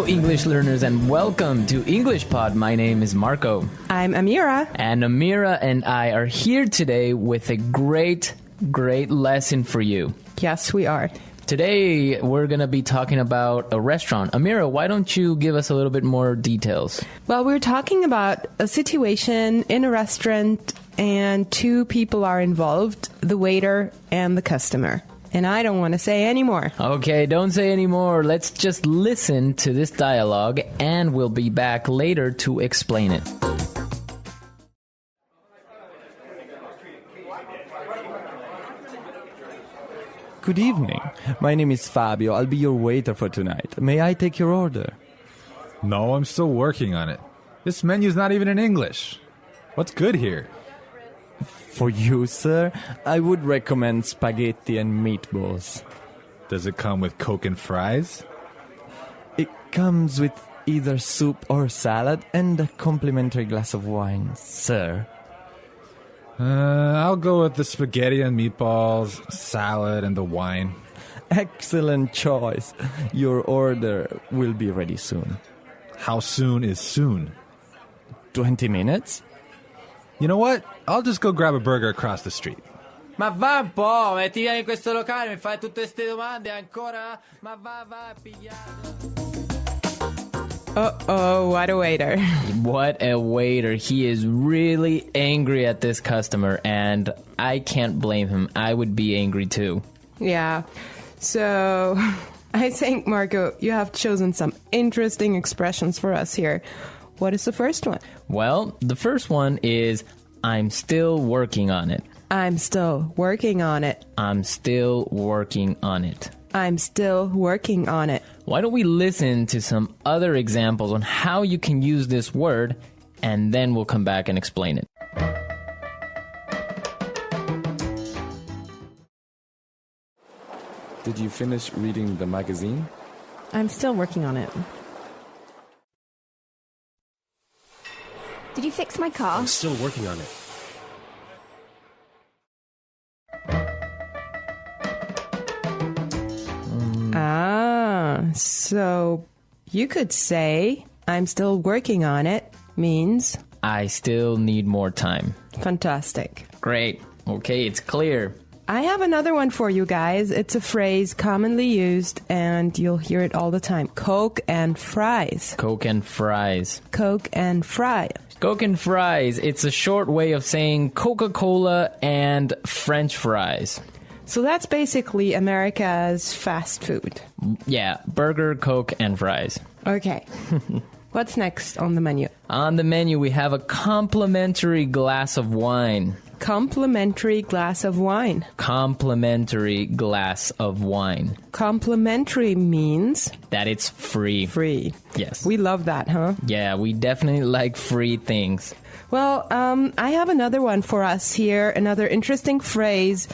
Hello, English learners, and welcome to English Pod. My name is Marco. I'm Amira. And Amira and I are here today with a great lesson for you. Yes, we are. Today, we're going to be talking about a restaurant. Amira, why don't you give us a little bit more details? Well, we're talking about a situation in a restaurant and two people are involved, the waiter and the customer. And I don't want to say any more. Okay, don't say any more. Let's just listen to this dialogue and we'll be back later to explain it. Good evening. My name is Fabio. I'll be your waiter for tonight. May I take your order? No, I'm still working on it. This menu's not even in English. What's good here? For you, sir, I would recommend spaghetti and meatballs. Does it come with Coke and fries? It comes with either soup or salad and a complimentary glass of wine, sir. I'll go with the spaghetti and meatballs, salad, and the wine. Excellent choice. Your order will be ready soon. How soon is soon? 20 minutes? You know what? I'll just go grab a burger across the street. Ma va un po', ti vieni in questo locale, mi fai tutte queste domande ancora? Ma va, pigliato. Uh-oh, what a waiter. What a waiter. He is really angry at this customer, and I can't blame him. I would be angry too. Yeah. So, I think, Marco, you have chosen some interesting expressions for us here. What is the first one? Well, the first one is, I'm still working on it. I'm still working on it. I'm still working on it. I'm still working on it. Why don't we listen to some other examples on how you can use this word, and then we'll come back and explain it. Did you finish reading the magazine? I'm still working on it. Did you fix my car? I'm still working on it. So you could say, I'm still working on it, means... I still need more time. Fantastic. Great. Okay, it's clear. I have another one for you guys. It's a phrase commonly used, and you'll hear it all the time. Coke and fries. Coke and fries. Coke and fries. Coke and fries. It's a short way of saying Coca-Cola and French fries. So that's basically America's fast food. Yeah, burger, Coke, and fries. Okay. What's next on the menu? On the menu, we have a complimentary glass of wine. Complimentary glass of wine. Complimentary glass of wine. Complimentary means? That it's free. Free. Yes. We love that, huh? Yeah, we definitely like free things. Well, I have another one for us here. Another interesting phrase.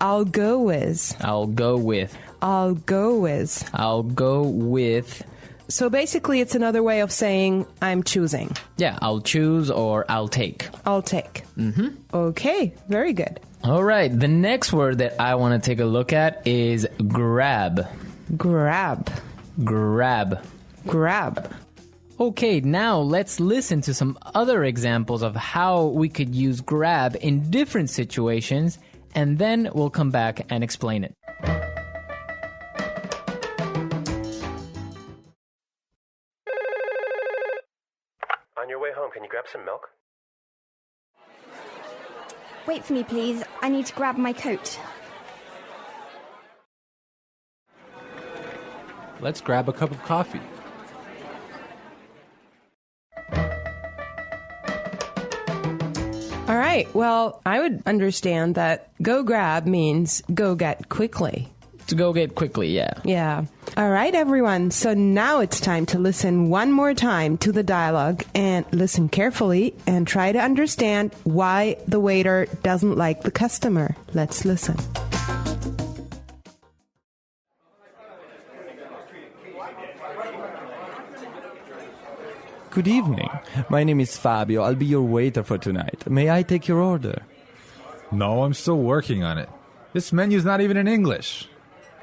I'll go with. I'll go with. I'll go with. I'll go with. So basically, it's another way of saying I'm choosing. Yeah, I'll choose or I'll take. I'll take. Mm-hmm. Okay, very good. All right, the next word that I want to take a look at is grab. Grab. Grab. Grab. Okay, now let's listen to some other examples of how we could use grab in different situations, and then we'll come back and explain it. On your way home, can you grab some milk? Wait for me, please. I need to grab my coat. Let's grab a cup of coffee. All right, well, I would understand that go grab means go get quickly. To go get quickly, yeah. Yeah. All right, everyone. So now it's time to listen one more time to the dialogue and listen carefully and try to understand why the waiter doesn't like the customer. Let's listen. Good evening. My name is Fabio. I'll be your waiter for tonight. May I take your order? No, I'm still working on it. This menu's not even in English.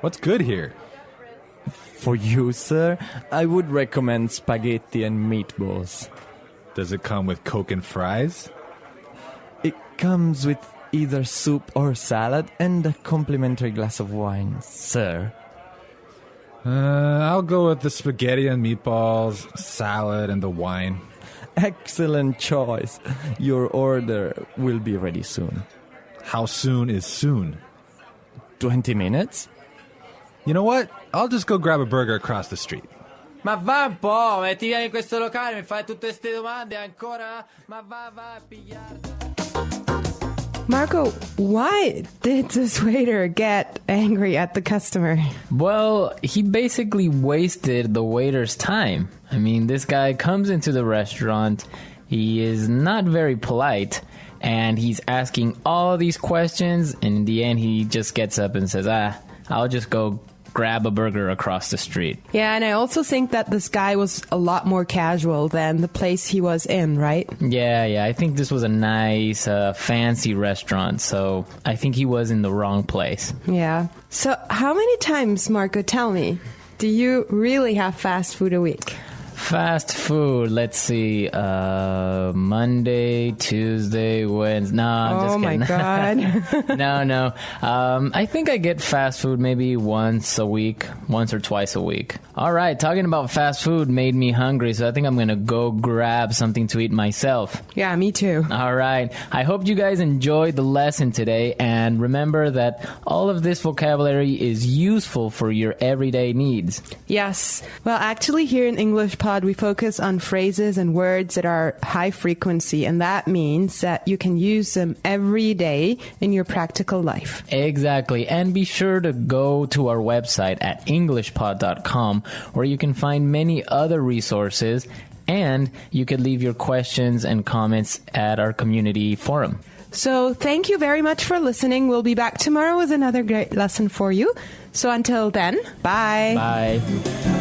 What's good here? For you, sir, I would recommend spaghetti and meatballs. Does it come with Coke and fries? It comes with either soup or salad and a complimentary glass of wine, sir. I'll go with the spaghetti and meatballs, salad, and the wine. Excellent choice. Your order will be ready soon. How soon is soon? 20 minutes? You know what? I'll just go grab a burger across the street. Ma va un po', ti vieni in questo locale, mi fai tutte queste domande ancora? Ma va a pigliare. Marco, why did this waiter get angry at the customer? Well, he basically wasted the waiter's time. I mean, this guy comes into the restaurant, he is not very polite, and he's asking all these questions, and in the end he just gets up and says, I'll just go grab a burger across the street. Yeah, and I also think that this guy was a lot more casual than the place he was in, right? Yeah, I think this was a nice, fancy restaurant, so I think he was in the wrong place. Yeah. So how many times, Marco, tell me, do you really have fast food a week? Fast food, let's see, Monday, Tuesday, Wednesday. No, I'm just kidding. Oh my God. No. I think I get fast food maybe once or twice a week. All right, talking about fast food made me hungry, so I think I'm going to go grab something to eat myself. Yeah, me too. All right. I hope you guys enjoyed the lesson today, and remember that all of this vocabulary is useful for your everyday needs. Yes. Well, actually, here in English Pod, we focus on phrases and words that are high frequency, and that means that you can use them every day in your practical life. Exactly. And be sure to go to our website at englishpod.com, where you can find many other resources, and you can leave your questions and comments at our community forum. So thank you very much for listening. We'll be back tomorrow with another great lesson for you. So until then, bye. Bye.